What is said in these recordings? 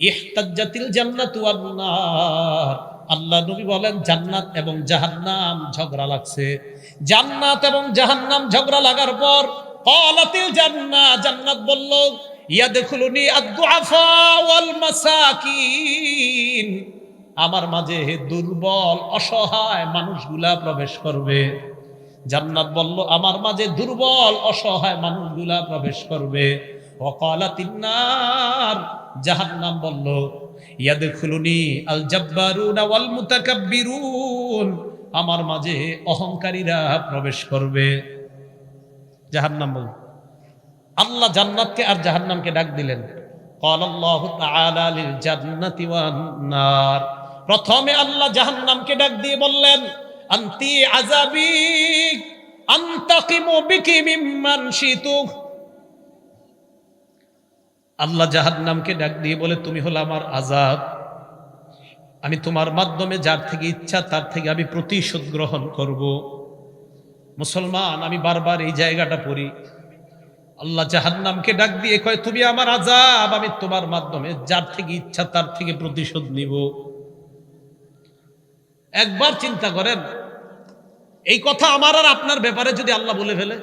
ইহতাজ্জাতিল জান্নাতু one নার, আল্লাহ নবী বলেন জান্নাত এবং জাহান্নাম ঝগড়া লাগছে। জান্নাত এবং জাহান্নাম ঝগড়া লাগার পর ক্বালাতিল জান্নাহ, জান্নাত বলল ইয়াদখুলুনি আদ-দুআফা ওয়াল মাসাকিন, আমার মাঝে দুর্বল অসহায় মানুষগুলা প্রবেশ করবে। জান্নাত বলল আমার মাঝে দুর্বল অসহায় মানুষগুলা প্রবেশ করবে। ওয়াকালাতিন নার, জাহান্নাম বলল ইয়াদখুলুনি আল জাব্বারুনা ওয়াল মুতাকাব্বিরুন, আমার মাঝে অহংকারীরা প্রবেশ করবে। জাহান্নাম বলল। আল্লাহ জান্নাতকে আর জাহান্নামকে ডাক দিলেন। ক্বালাল্লাহু তাআলা লিল জান্নাতি ওয়ান নার, প্রথমে আল্লাহ জাহান্নামকে ডাক দিয়ে বললেন আনতি আযাবি আনতাকিমু বিকি মিম্মান শিতু। আল্লাহ জাহান্নামকে ডাক দিয়ে বলে তুমি হলো আমার আযাব, আমি তোমার মাধ্যমে যার থেকে ইচ্ছা তার থেকে আমি প্রতিশোধ গ্রহণ করব। মুসলমান, আমি বারবার এই জায়গাটা পড়ি। আল্লাহ জাহান্নামকে ডাক দিয়ে কয় তুমি আমার আযাব, আমি তোমার মাধ্যমে যার থেকে ইচ্ছা তার থেকে প্রতিশোধ নিব। একবার চিন্তা করেন, এই কথা আমার আর আপনার ব্যাপারে যদি আল্লাহ বলে ফেলে,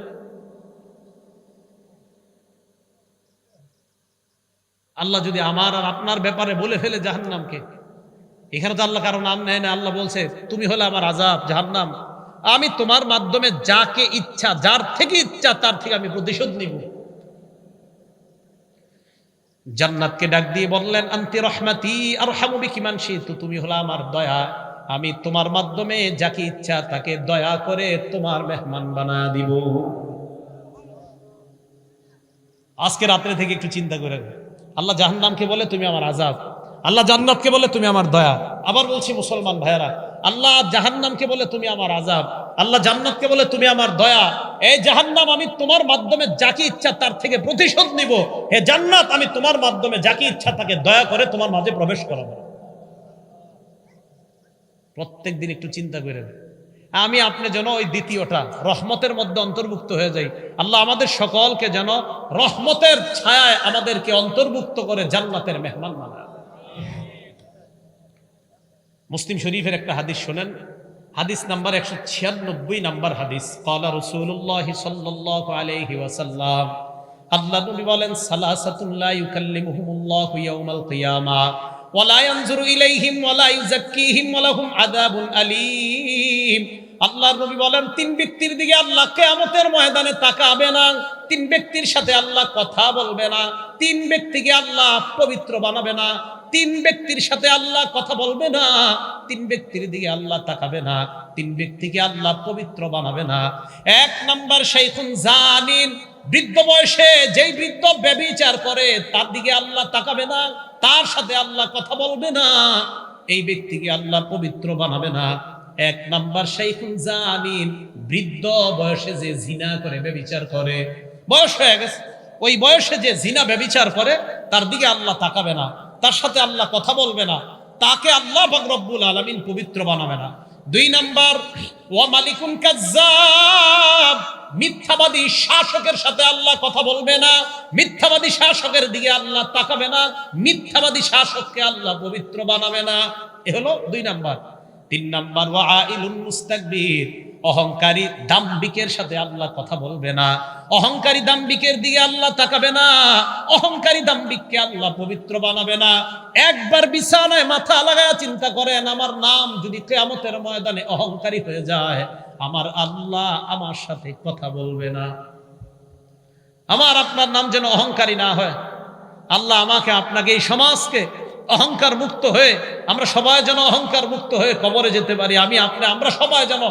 আল্লাহ যদি আমার আর আপনার ব্যাপারে বলে ফেলে জাহান্নামকে, এখানে তো আল্লাহ কারো নাম নেয় না। আল্লাহ বলছে তুমি হলে আমার আযাব জাহান্নাম, আমি তোমার মাধ্যমে যাকে ইচ্ছা যার থেকে ইচ্ছা তার থেকে আমি প্রতিশোধ নিব। জান্নাতকে ডাক দিয়ে বললেন আনতি রহমাতি আরহামু বিকি মান শিতু, তুমি হলো আমার দয়া, আমি তোমার মাধ্যমে যাকে ইচ্ছা তাকে দয়া করে তোমার মেহমান বানা দিব। আজকে রাত্রে থেকে একটু চিন্তা করেন, আল্লাহ জাহান্নামকে বলে তুমি আমার আযাব, আল্লাহ জান্নাতকে বলে তুমি আমার দয়া। আবার বলছি মুসলমান ভাইয়েরা, আল্লাহ জাহান্নামকে বলে তুমি আমার আযাব, আল্লাহ জান্নাতকে বলে তুমি আমার দয়া। এই জাহান্নাম, আমি তোমার মাধ্যমে যাকে ইচ্ছা তার থেকে প্রতিশোধ নিব। হে জান্নাত, আমি তোমার মাধ্যমে যাকে ইচ্ছা তাকে দয়া করে তোমার মাঝে প্রবেশ করাবো। প্রত্যেক দিন একটু চিন্তা করেন, আমি আপনি যেন ওই দ্বিতীয়টা রহমতের মধ্যে অন্তর্ভুক্ত হয়ে যাই। আল্লাহ আমাদের সকলকে যেন রহমতের ছায়ায় আমাদেরকে অন্তর্ভুক্ত করে জান্নাতের মেহমান বানায়। মুসলিম শরীফের একটা হাদিস শোনেন, হাদিস নাম্বার 196 নাম্বার হাদিস। ক্বালা রাসূলুল্লাহ সাল্লাল্লাহু আলাইহি ওয়াসাল্লাম, আল্লাহ নবী বলেন সালাসাতুন লা ইউকাল্লিমুহুমুল্লাহু ইয়াউমাল কিয়ামা ওয়া লা ইয়ানজুরু ইলাইহিম ওয়া লা ইউযাক্কিহিম ওয়া লাহুম আযাবুন আলীম। আল্লাহর নবী বলেন তিন ব্যক্তির দিকে আল্লাহ কিয়ামতের ময়দানে তাকাবে না, তিন ব্যক্তির সাথে আল্লাহ কথা বলবে না, তিন ব্যক্তিকে আল্লাহ পবিত্র বানাবে না, তিন ব্যক্তির সাথে আল্লাহ কথা বলবে না, তিন ব্যক্তির দিকে আল্লাহ তাকাবে না, তিন ব্যক্তিকে আল্লাহ পবিত্র বানাবে না। এক নাম্বার শাইখুন জানিন, বৃদ্ধ বয়সে যেই বৃদ্ধ ব্যভিচার করে তার দিকে আল্লাহ তাকাবে না, তার সাথে আল্লাহ কথা বলবে না, এই ব্যক্তিকে আল্লাহ পবিত্র বানাবে না। এক নাম্বার শাইখুন জানিন, বৃদ্ধ বয়সে যে জিনা করে ব্যভিচার করে, বয়স হয়ে গেছে, ওই বয়সে যে জিনা ব্যভিচার করে তার দিকে আল্লাহ তাকাবে না, তার সাথে আল্লাহ কথা বলবে না, তাকে আল্লাহ পাক রব্বুল আলামিন পবিত্র বানাবে না। দুই নাম্বার ওয়া মালিকুন কাজ্জাব, মিথ্যাবাদী শাসকের সাথে আল্লাহ কথা বলবে না, মিথ্যাবাদী শাসকের দিকে আল্লাহ তাকাবে না, মিথ্যাবাদী শাসককে আল্লাহ পবিত্র বানাবে না। এ হলো দুই নাম্বার। তিন নাম্বার ওয়া আইলুন মুস্তাকবির, অহংকারী দাম্ভিকের সাথে আল্লাহ কথা বলবে না, অহংকারী দাম্ভিকের দিকে আল্লাহ তাকাবে না, অহংকারী দাম্ভিককে আল্লাহ পবিত্র বানাবে না। একবার বিছানায় মাথা লাগায় চিন্তা করেন, আমার নাম যদি কিয়ামতের ময়দানে অহংকারী হয়ে যায়, আমার আল্লাহ আমার সাথে কথা বলবে না। আমার আপনার নাম যেন অহংকারী না হয়। আল্লাহ আমাকে আপনাকে এই সমাজকে অহংকার মুক্ত হয়ে, আমরা সবাই যেন অহংকার মুক্ত হয়ে কবরে যেতে পারি। আমি আপনি আমরা সবাই যেন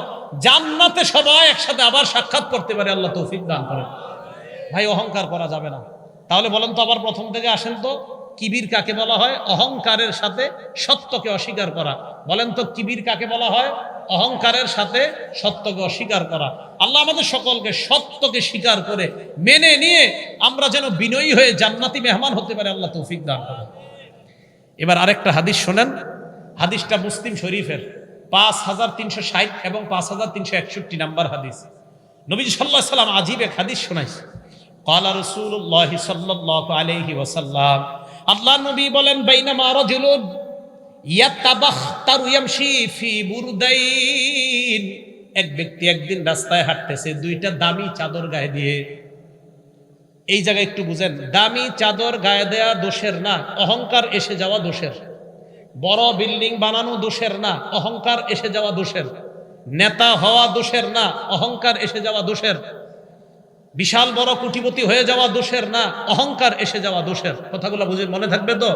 জান্নাতে সবাই একসাথে আবার সাক্ষাৎ করতে পারি। আল্লাহ তৌফিক দান করেন। ভাই, অহংকার করা যাবে না। তাহলে বলেন তো, আবার প্রথম থেকে আসেন তো, কিবির কাকে বলা হয়? অহংকারের সাথে সত্যকে অস্বীকার করা। বলেন তো, কিবির কাকে বলা হয়? অহংকারের সাথে সত্যকে অস্বীকার করা। আল্লাহ আমাদের সকলকে সত্যকে স্বীকার করে মেনে নিয়ে আমরা যেন বিনয়ী হয়ে জান্নাতি মেহমান হতে পারি। আল্লাহ তৌফিক দান করেন। এবার আরেকটা হাদিস শোনেন, হাদিসটা মুসলিম শরীফের 5360 এবং 5361 নাম্বার হাদিস। নবীজি সাল্লাল্লাহু আলাইহি ওয়াসাল্লাম আজীব এক হাদিস শোনাইছে। ক্বালা রাসূলুল্লাহ সাল্লাল্লাহু আলাইহি ওয়াসাল্লাম, আল্লাহ নবী বলেন বাইনামা রাজুলুন ইয়াতাবাখতারু ইয়ামশি ফি বুরদাইন, এক ব্যক্তি একদিন রাস্তায় হাঁটতেছে দুইটা দামি চাদর গায়ে দিয়ে। এই জায়গায় একটু বুঝেন, দামি চাদর গায়ে দেয়া দোষের না, অহংকার এসে যাওয়া দোষের। বড় বিল্ডিং বানানো দোষের না, অহংকার এসে যাওয়া দোষের। নেতা হওয়া দোষের না, অহংকার এসে যাওয়া দোষের। বিশাল বড় কোটিপতি হয়ে যাওয়া দোষের না, অহংকার এসে যাওয়া দোষের। কথাগুলো বুঝে মনে থাকবে তো?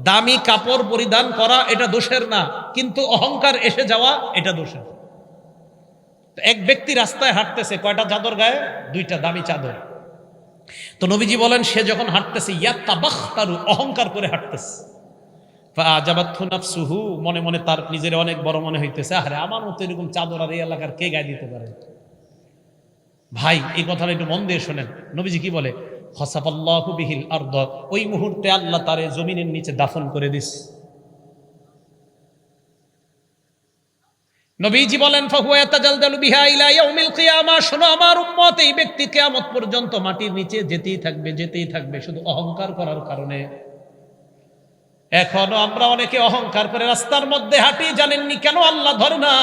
দামি কাপড় পরিধান করা এটা দোষের না, কিন্তু অহংকার এসে যাওয়া এটা দোষের। এক ব্যক্তি রাস্তায় হাঁটতেছে, কয়টা চাদর গায়ে? দুইটা দামি চাদর। তো নবীজি বলেন সে যখন হাঁটতেছে ইয়াতাবাখতারু, অহংকার করে হাঁটতেছে। ফাআজাবাতহু নাফসুহু, মনে মনে তার নিজের অনেক বড় মনে হইতেছে, আরে আমার মতো এরকম চাদর আর এই এলাকার কে গায়ে দিতে পারে? ভাই এই কথাটা একটু মন দিয়ে শোনেন, নবীজি কি বলে? খাসাফাল্লাহু বিহিল আরদ, ওই মুহূর্তে আল্লাহ তারে জমিনের নিচে দাফন করে দিস। নবীজি বলেন ফাহুয়া ইয়াতাজালজালু বিহা ইলা ইয়াউমিল কিয়ামা, শোনো আমার উম্মত, এই ব্যক্তি কিয়ামত পর্যন্ত মাটির নিচে যেতেই থাকবে, যেতেই থাকবে, শুধু অহংকার করার কারণে। এখনো আমরা অনেকে অহংকার করে রাস্তার মধ্যে হাঁটি, জানেননি কেন আল্লাহ ধরে না?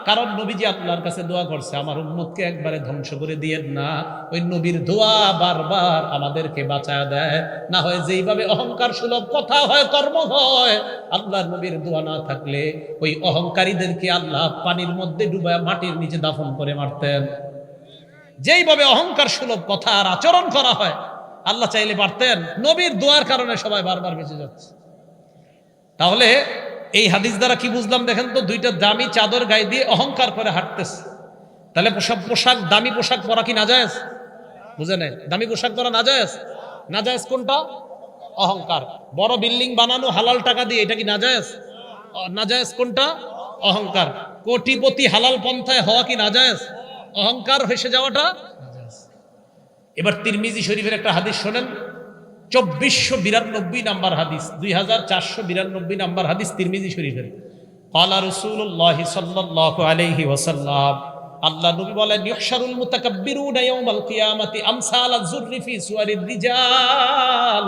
কারণ নবীজি আল্লাহর কাছে দোয়া করছে, আমার উম্মতকে একবারে ধ্বংস করে দিয়েন না। ওই নবীর দোয়া বারবার আমাদেরকে বাঁচায় দেয়। না হয় যেইভাবে অহংকার সুলভ কথা হয়, কর্ম হয়, আল্লাহর নবীর দোয়া না থাকলে ওই অহংকারীদেরকে আল্লাহ পানির মধ্যে ডুবায় মাটির নিচে দাফন করে মারতেন। যেইভাবে অহংকার সুলভ কথা আর আচরণ করা হয়, আল্লাহ চাইলে পারতেন। নবীর দোয়ার কারণে সবাই বারবার বেঁচে যাচ্ছে। তাহলে এই হাদিস দ্বারা কি বুঝলাম দেখেন তো? দুইটা দামি চাদর গায়ে দিয়ে অহংকার করে হাঁটতেছে। তাহলে পোশাক, দামি পোশাক পরা কি নাজায়েজ? বুঝে নেই, দামি পোশাক পরা নাজায়েজ। নাজায়েজ কোনটা? অহংকার। বড় বিল্ডিং বানানো হালাল টাকা দিয়ে, এটা কি নাজায়েজ? নাজায়েজ কোনটা? অহংকার। কোটিপতি হালাল পন্থায় হওয়া কি নাজায়েজ? অহংকার হেসে যাওয়াটা নাজায়েজ। এবার তিরমিজি শরীফের একটা হাদিস শোনেন, 2492 নাম্বার হাদিস, 2492 নাম্বার হাদিস তিরমিজি শরীফের। ক্বালা রাসূলুল্লাহ সাল্লাল্লাহু আলাইহি ওয়াসাল্লাম, আল্লাহ নবী বলেন, ইউহশারুল মুতাকাব্বিরুনা ইয়াওমাল কিয়ামাতি আমসাল আয-যুররি ফি সুওয়ারির রিজাল,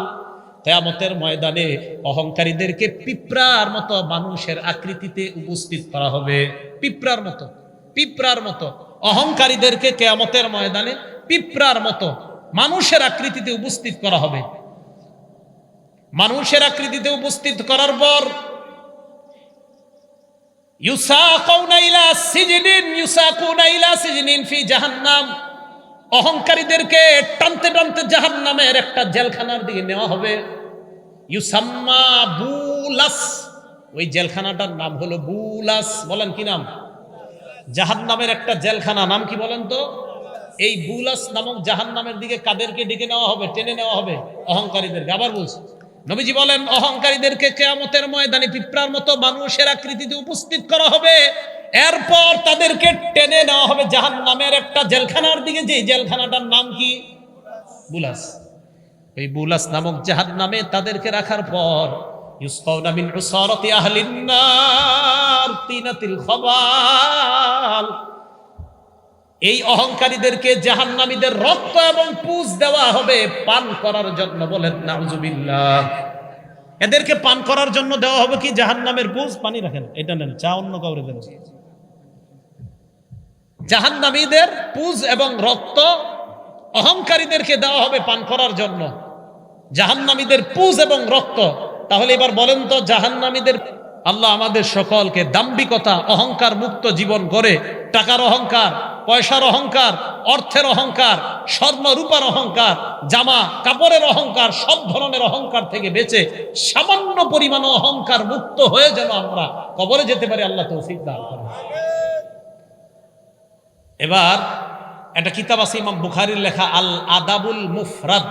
কিয়ামতের ময়দানে অহংকারীদেরকে পিঁপড়ার মতো মানুষের আকৃতিতে উপস্থিত করা হবে। পিঁপড়ার মতো, পিঁপড়ার মতো অহংকারীদেরকে কিয়ামতের ময়দানে পিঁপড়ার মতো মানুষের আকৃতিতে উপস্থিত করা হবে। মানুষের আকৃতিতে উপস্থিত করার পর ইউসাকুনা ইলা সিজনিন ফি জাহান্নাম, অহংকারীদেরকে টানতে টানতে জাহান্নামের একটা জেলখানার দিকে নেওয়া হবে। ইউসাম্মা বুলাস, ওই জেলখানাটার নাম হলো বুলাস। বলেন কি নাম? জাহান্নামের একটা জেলখানা, নাম কি বলেন তো? এই বুলাস নামক জাহান্নামের দিকে কাদেরকে ডেকে নেওয়া হবে? টেনে নেওয়া হবে অহংকারীদেরকে। আবার বলছি, নবীজি বলেন অহংকারীদেরকে কিয়ামতের ময়দানে পিঁপড়ার মতো মানুষের আকৃতিতে উপস্থিত করা হবে। এরপর তাদেরকে টেনে নেওয়া হবে জাহান্নামের একটা জেলখানার দিকে, যে জেলখানাটার নাম কি? বুলাস। এই বুলাস নামক জাহান্নামে তাদেরকে রাখার পর ইউসকাউনা মিন উসারাতি আহলিন নার তিনাতিল খাবাল, এই অহংকারীদেরকে জাহান্নামীদের রক্ত এবং পুঁজ দেওয়া হবে পান করার জন্য। বলেন নাউজুবিল্লাহ। এদেরকে পান করার জন্য দেওয়া হবে কি? জাহান্নামের পুঁজ। পানি রাখেন, এটা নেন, চা অন্য কাউরে দেন। জাহান্নামীদের পুঁজ এবং রক্ত অহংকারীদেরকে দেওয়া হবে পান করার জন্য। জাহান্নামীদের পুঁজ এবং রক্ত। তাহলে এবার বলেন তো, জাহান্নামীদের, আল্লাহ আমাদের সকলকে দাম্ভিকতা, অহংকার মুক্ত জীবন করে, টাকার অহংকার, পয়সার অহংকার, অর্থের অহংকার, স্বর্ণ রূপার অহংকার, জামা কাপড়ের অহংকার, সব ধরনের অহংকার থেকে বেঁচে সামান্য পরিমাণ অহংকার মুক্ত হয়ে যেন আমরা কবরে যেতে পারি, আল্লাহ তৌফিক দান করেন। এবার একটা কিতাব আছে ইমাম বুখারীর লেখা, আল আদাবুল মুফরাদ।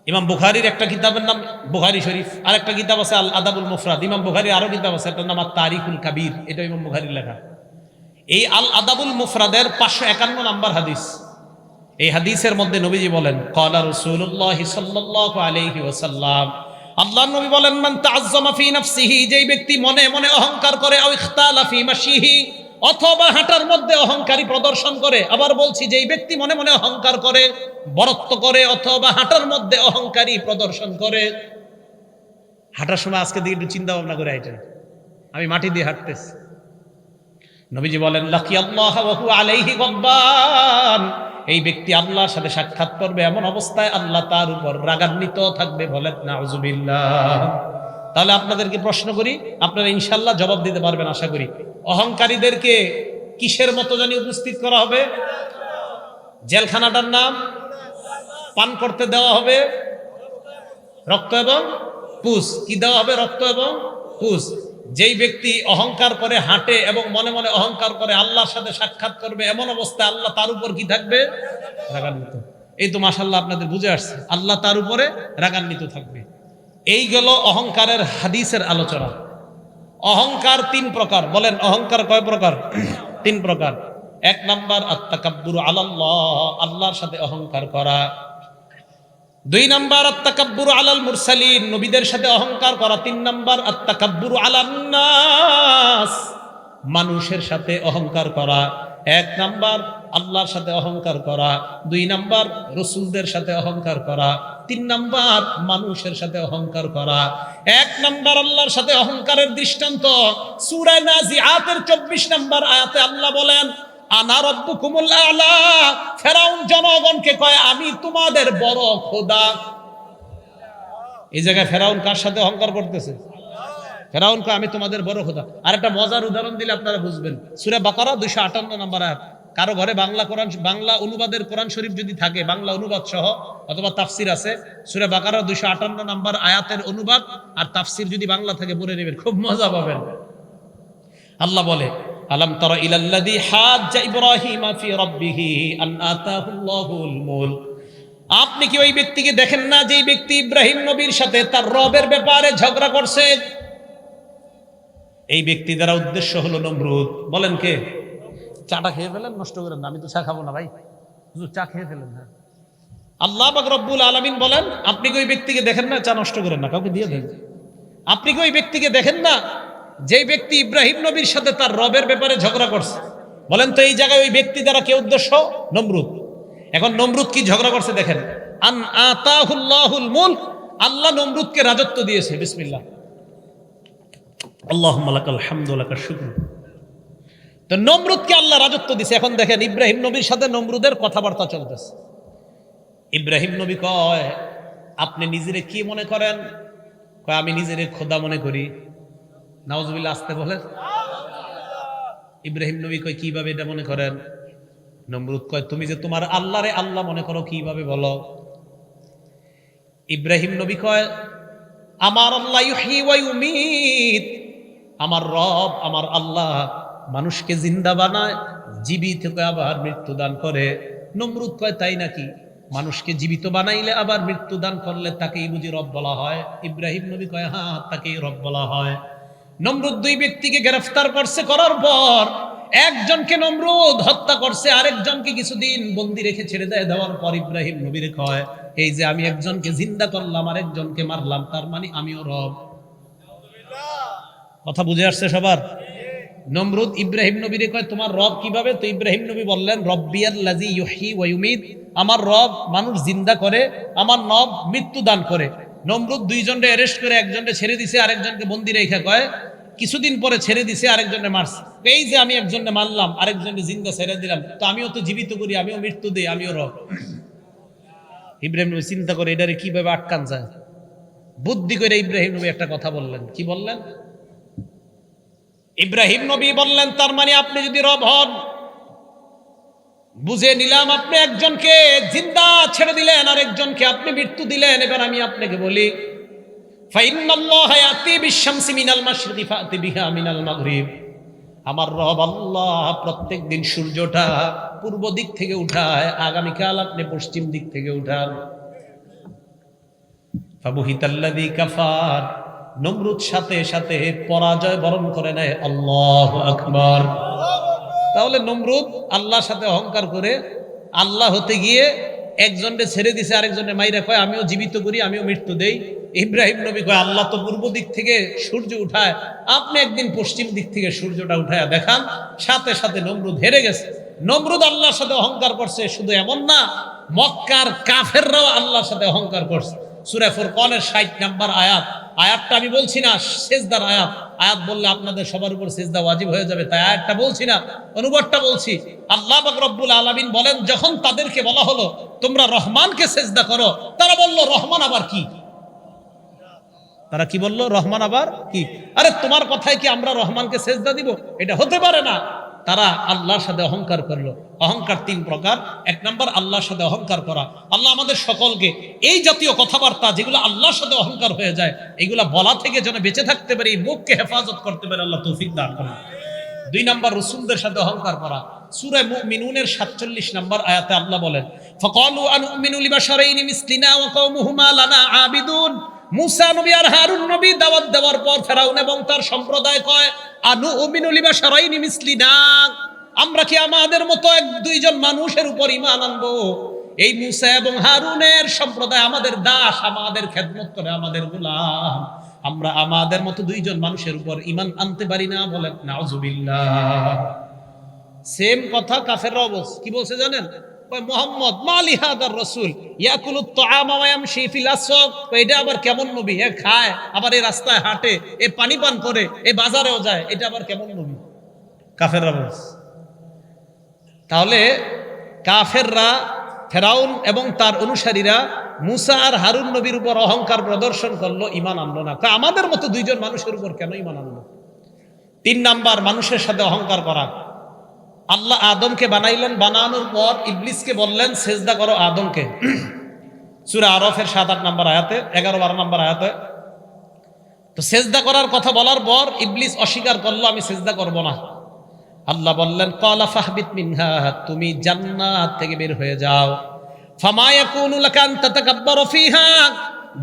ইমাম বুখারীর একটা কিতাবের নাম বুখারী শরীফ, আর একটা কিতাব আছে আল আদাবুল মুফরাদ। ইমাম বুখারীর আরো কিতাব আছে, এটার নাম তারিকুল কাবীর, এটা ইমাম বুখারীর লেখা। এই আল আদাবুল মুফরাদের 551 নাম্বার হাদিস। এই হাদিসের মধ্যে নবীজি বলেন, ক্বালা রাসূলুল্লাহ সাল্লাল্লাহু আলাইহি ওয়াসাল্লাম, আল্লাহর নবী বলেন, মান তাআজ্জামা ফি নাফসিহি, যেই ব্যক্তি মনে মনে অহংকার করে, আও ইখতালা ফি মাশিহি, অথবা হাঁটার মধ্যে অহংকারী প্রদর্শন করে। আবার বলছি, যেই ব্যক্তি মনে মনে অহংকার করে, বরত্ব করে, অথবা হাঁটার মধ্যে অহংকারী প্রদর্শন করে, হাঁটার সময় আজকে দিকে একটু চিন্তা ভাবনা করে হাঁটেন। আমি মাটি দিয়ে হাঁটতেছি, নবীজি বলেন লাকিয়াল্লাহ ওয়া হুয়া আলাইহি গদ্বান, এই ব্যক্তি আল্লাহর সাথে সাক্ষাৎ করবে এমন অবস্থায় আল্লাহ তার উপর রাগান্বিত থাকবে। বলেন নাউজুবিল্লাহ। তাহলে আপনাদেরকে প্রশ্ন করি, আপনারা ইনশাআল্লাহ জবাব দিতে পারবেন আশা করি। অহংকারীদেরকে কিসের মতো জানি উপস্থিত করা হবে? জেলখানাটার নাম পান করতে দেওয়া হবে রক্ত এবং পুষ। কি দেওয়া হবে? রক্ত এবং পুষ। যেই ব্যক্তি অহংকার করে হাঁটে এবং মনে মনে অহংকার করে আল্লাহর সাথে সাক্ষাৎ করবে এমন অবস্থায় আল্লাহ তার উপর কি থাকবে? রাগান্বিত। এই তো মাশাআল্লাহ আপনাদের বুঝে আসছে, আল্লাহ তার উপরে রাগান্বিত থাকবে। এই গেল অহংকারের হাদিসের আলোচনা। অহংকার তিন প্রকার। বলেন অহংকার কয় প্রকার? তিন প্রকার। এক নাম্বার আত্তাকাব্বুরু আলাল্লাহ, আল্লাহর সাথে অহংকার করা। দুই নাম্বার আত্তাকাব্বুরু আলাল মুরসালিন, নবীদের সাথে অহংকার করা। তিন নাম্বার আত্তাকাব্বুরু আলান নাস, মানুষের সাথে অহংকার করা। এক নাম্বার আল্লাহর সাথে অহংকার করা, দুই নাম্বার রাসূলদের সাথে অহংকার করা, তিন নাম্বার মানুষের সাথে অহংকার করা। এক নাম্বার আল্লাহর সাথে অহংকারের দৃষ্টান্ত সূরা নাজিআতের 24 নাম্বার আয়াতে আল্লাহ বলেন আনা রাব্বুকুমুল আ'লা। ফেরাউন জনগণকে কয় আমি তোমাদের বড় খোদা। এই জায়গায় ফেরাউন কার সাথে অহংকার করতেছে? ফেরাউন কয় আমি তোমাদের বড় খোদা। আর একটা মজার উদাহরণ দিলে আপনারা বুঝবেন। সূরা বাকারা 258 নম্বর আয়াত। কারো ঘরে বাংলা কোরআন, বাংলা অনুবাদের কোরআন শরীফ যদি থাকে, বাংলা অনুবাদ সহ অথবা তাফসির আছে, সূরা বাকারা 258 নম্বর আয়াতের অনুবাদ আর তাফসির যদি বাংলা থাকে পড়ে নেবেন, খুব মজা পাবেন। আল্লাহ বলে আলাম তারা ইলাল্লাযী হাজ্জা ইব্রাহিমা ফি রাব্বিহি আন আতাহুল্লাহুল মুলক। আপনি কি ওই ব্যক্তিকে দেখেন না যে ব্যক্তি ইব্রাহিম নবীর সাথে তার রবের ব্যাপারে ঝগড়া করছে? এই ব্যক্তি দ্বারা উদ্দেশ্য হলো নমরুদ। বলেন কে? চাটা খেয়ে ফেলেন, নষ্ট করেন না। আমি তো চা খাবো না ভাই, শুধু চা খেয়ে ফেলেন না। আল্লাহ পাক রব্বুল আলামিন বলেন আপনি কি ওই ব্যক্তিকে দেখেন না? চা নষ্ট করেন না, কাউকে দিয়ে দেন। আপনি কি ওই ব্যক্তিকে দেখেন না যেই ব্যক্তি ইব্রাহিম নবীর সাথে তার রবের ব্যাপারে ঝগড়া করছে? বলেন তো এই জায়গায় ওই ব্যক্তি দ্বারা কে উদ্দেশ্য? নমরুদ। এখন নমরুদ কি ঝগড়া করছে দেখেন। আন আতাহুল্লাহুল মুলক, আল্লাহ নমরুদকে রাজত্ব দিয়েছে। বিসমিল্লাহ, আল্লাহুম্মা লাকাল হামদু ওয়া লাকাশ শুকর। তো নমরুদকে আল্লাহ রাজত্ব দিয়েছে। এখন দেখেন ইব্রাহিম নবীর সাথে নমরুদের কথাবার্তা চলতেছে। ইব্রাহিম নবী কয় আপনি নিজেরে কি মনে করেন? কয় আমি নিজেরে খোদা মনে করি। নাউজুবিল্লাহ, আসতে বলেন। ইব্রাহিম নবী কয় কিভাবে এটা মনে করেন? নমরুদ কয় তুমি যে তোমার আল্লাহরে আল্লাহ মনে করো, কিভাবে বলো? ইব্রাহিম নবী কয় আমার আল্লাহ ইউহয়ী ওয়া ইউমীত, আমার রব আমার আল্লাহ মানুষকে জিন্দা বানায়, জীবিত আবার মৃত্যু দান করে। নমরুদ কয় তাই নাকি? মানুষকে জীবিত বানাইলে আবার মৃত্যু দান করলে তাকেই বুঝি রব বলা হয়? ইব্রাহিম নবী কয় হ্যাঁ, তাকেই রব বলা হয়। নমরুদ দুই ব্যক্তিকে গ্রেফতার করছে, করার পর একজনকে নমরুদ হত্যা করছে, আরেকজনকে কিছুদিন বন্দি রেখে ছেড়ে দেওয়ার পর ইব্রাহিম নবীর কয় এই যে আমি একজনকে জিন্দা করলাম আরেকজনকে মারলাম, তার মানে আমিও রব। কথা বুঝে আসছে সবার? নমরুদ ইব্রাহিম নবীরে কয় তোমার রব কিভাবে? তো ইব্রাহিম নবী বললেন রব্বিয়াল্লাযী ইউহয়ী ওয়া ইউমীত, আমার রব মানুষ জিন্দা করে, আমার রব মৃত্যু দান করে। নমরুদ দুইজনকে অ্যারেস্ট করে একজনকে ছেড়ে দিছে, আরেকজনকে বন্দি রেখে কয় কিছুদিন পরে ছেড়ে দিছে, আরেকজনকে মারছে। এই যে আমি একজনকে মারলাম আরেকজনকে জিন্দা ছেড়ে দিলাম, তো আমিও তো জীবিত করি, আমিও মৃত্যু দিই, আমিও রব। ইব্রাহিম নবী চিন্তা করে এটারে কিভাবে আটকান যায়। বুদ্ধি করে ইব্রাহিম নবী একটা কথা বললেন। কি বললেন? ইব্রাহিম নবী বললেন তার মানে আপনি যদি রব হন, বুঝে নিলাম আপনি একজনকে জিন্দা ছেড়ে দিলেন আর একজনকে আপনি মৃত্যু দিলেন। এবার আমি আপনাকে বলি ফাইন্নাল্লাহা ইয়াতি বিশ-শামসি মিনাল মাশরিকি ফাতি বিহা মিনাল মাগরিব, আমার রব আল্লাহ প্রত্যেক দিন সূর্যটা পূর্ব দিক থেকে উঠায়, আগামীকাল আপনি পশ্চিম দিক থেকে উঠান। ফাবুহিতাল্লাযী কাফার, নমরুদ সাথে সাথে পরাজয় বরণ করে নেয়। আল্লাহু আকবার। তাহলে নমরুদ আল্লাহর সাথে অহংকার করে আল্লাহ হতে গিয়ে একজনকে ছেড়ে দিছে, আরেকজনের মাইরা কয় আমিও জীবিত করি, আমিও মৃত্যু দেই। ইব্রাহিম নবী কয় আল্লাহ তো পূর্ব দিক থেকে সূর্য উঠায়, আপনি একদিন পশ্চিম দিক থেকে সূর্যটা উঠায় দেখান। সাথে সাথে নমরুদ হেরে গেছে। নমরুদ আল্লাহর সাথে অহংকার করছে, শুধু এমন না, মক্কার কাফেররাও আল্লাহর সাথে অহংকার করছে। সূরা ফুরকানের 60 নম্বর আয়াত। আয়াতটা আমি বলছি না সিজদার আয়াত, আয়াত বললে আপনাদের সবার উপর সিজদা ওয়াজিব হয়ে যাবে, তাই আয়াতটা বলছি না, অনুবাদটা বলছি। আল্লাহ পাক রব্বুল আলামিন বলেন, যখন তাদেরকে বলা হলো তোমরা রহমানকে সিজদা করো, তারা বলল রহমান আবার কি? তারা কি বলল? রহমান আবার কি? আরে তোমার কথায় কি আমরা রহমানকে সিজদা দিব? এটা হতে পারে না। তারা আল্লাহর সাথে অহংকার করলো। অহংকার 3 প্রকার। 1 নম্বর আল্লাহর সাথে অহংকার করা। আল্লাহ আমাদের সকলকে এই জাতীয় কথাবার্তা যেগুলো আল্লাহর সাথে অহংকার হয়ে যায়, এগুলা বলা থেকে যেন বেঁচে থাকতে পারি, মুখকে হেফাজত করতে পারে, আল্লাহ তৌফিক দান করুন। 2 নম্বর রাসূলদের সাথে অহংকার করা। সূরা মুমিনুনের 47 নম্বর আয়াতে আল্লাহ বলেন, ফাকালু আনুমিনু লিবাশারাইনি মিসলিনা ওয়া কওমুহুমা লানা আবিদুন। মুসা নবী আর হারুন নবী দাওয়াত দেওয়ার পর ফেরাউন এবং তার সম্প্রদায় কয়, আনুমিনু লিবাশারাইনি মিসলিনা, আমরা কি আমাদের মতো 1-2 মানুষের উপর ঈমান আনবো? এই মুসা এবং হারুনের সম্প্রদায় আমাদের দাস, আমাদের খেদমত করে, আমাদের গোলাম, আমরা আমাদের মতো 2 মানুষের উপর ঈমান আনতে পারি না? বলেন নাউজুবিল্লাহ। সেম কথা কাফেররাও বলছে। কি বলছে জানেন? মুহাম্মদ মালি হাদার রাসূল ইয়াকুলুত তাআমা ওয়া ইয়ামশি ফিল আসওয়াক, এটা আবার কেমন নবী? এ খায়, আবার এই রাস্তায় হাঁটে, এ পানি পান করে, এ বাজারেও যায়, এটা আবার কেমন নবী? কাফেররা বলছে। তাহলে কাফেররা, ফেরাউন এবং তার অনুসারীরা মুসা আর হারুন নবীর উপর অহংকার প্রদর্শন করলো, ঈমান আনলো না। আমাদের মতো 2 মানুষের উপর কেন ঈমান আনলো? 3 নাম্বার মানুষের সাথে অহংকার করা। আল্লাহ আদমকে বানাইলেন, বানানোর পর ইবলিসকে বললেন সেজদা করো আদমকে। সূরা আরাফের 7-8 নম্বর আয়াতে, 11-12 নম্বর আয়াতে। তো সেজদা করার কথা বলার পর ইবলিস অস্বীকার করলো, আমি সেজদা করব না। আল্লাহ বললেন, ক্বালা ফাহবিত মিনহা, তুমি জান্নাত থেকে বের হয়ে যাও। ফামা ইয়াকুনু লাকা আন তাতাকাব্বারা ফিহা,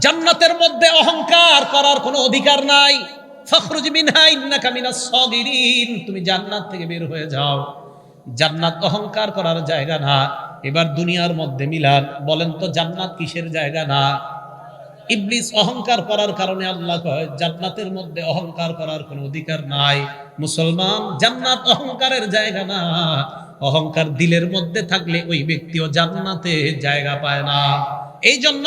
জান্নাতের মধ্যে অহংকার করার কোনো অধিকার নাই। ফাখরুজ মিনহা ইন্নাকা মিনাস সাগিরিন, তুমি জান্নাত থেকে বের হয়ে যাও। জান্নাত অহংকার করার জায়গা না। এবার দুনিয়ার মধ্যে মিলান, বলেন তো জান্নাত কিসের জায়গা না? ইবলিস অহংকার করার কারণে আল্লাহ কয় জান্নাতের মধ্যে অহংকার করার কোনো অধিকার নাই। মুসলমান, জান্নাত অহংকারের জায়গা না। অহংকার দিলের মধ্যে থাকলে ওই ব্যক্তিও জান্নাতে জায়গা পায় না। এই জন্য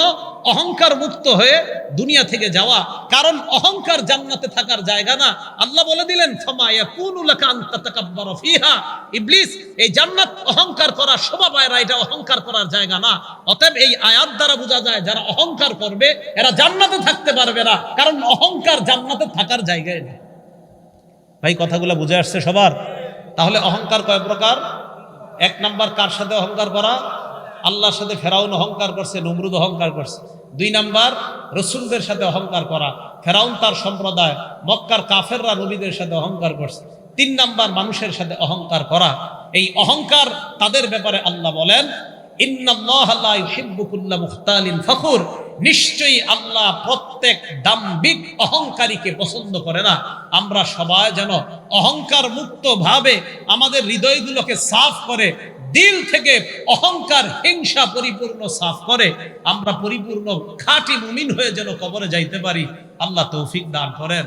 অহংকার মুক্ত হয়ে দুনিয়া থেকে যাওয়া, কারণ অহংকার জান্নাতে থাকার জায়গা না। আল্লাহ বলে দিলেন, ফামা ইয়াকুনু লাকা আন তাতাকাব্বারা ফিহা, ইবলিস এই জান্নাত অহংকার করার শোভা পায় না, এটা অহংকার করার জায়গা না। অতএব এই আয়াত দ্বারা বোঝা যায় যারা অহংকার করবে এরা জান্নাতে থাকতে পারবে না, কারণ অহংকার জান্নাতে থাকার জায়গায় না। ভাই কথাগুলো বুঝে আসছে সবার? তাহলে অহংকার কয় প্রকার? 1 নাম্বার কার সাথে অহংকার করা? আল্লাহর সাথে ফেরাউন অহংকার করছে, নমরুদ অহংকার করছে। 2 নাম্বার রাসূলদের সাথে অহংকার করা, ফেরাউন তার সম্প্রদায়, মক্কার কাফেররা নবীদের সাথে অহংকার করছে। 3 নাম্বার মানুষের সাথে অহংকার করা। এই অহংকার তাদের ব্যাপারে আল্লাহ বলেন, ইন্নাল্লাহা লা ইউহিব্বু কুল্লা মুখতালিন ফখুর, নিশ্চয়ই আল্লাহ প্রত্যেক দাম্ভিক অহংকারীকে পছন্দ করে না। আমরা সবাই যেন অহংকার মুক্ত ভাবে আমাদের হৃদয়গুলোকে সাফ করে, দিল থেকে অহংকার হিংসা পরিপূর্ণ সাফ করে আমরা পরিপূর্ণ খাঁটি মুমিন হয়ে যেন কবরে যাইতে পারি। আল্লাহ তৌফিক দান করেন।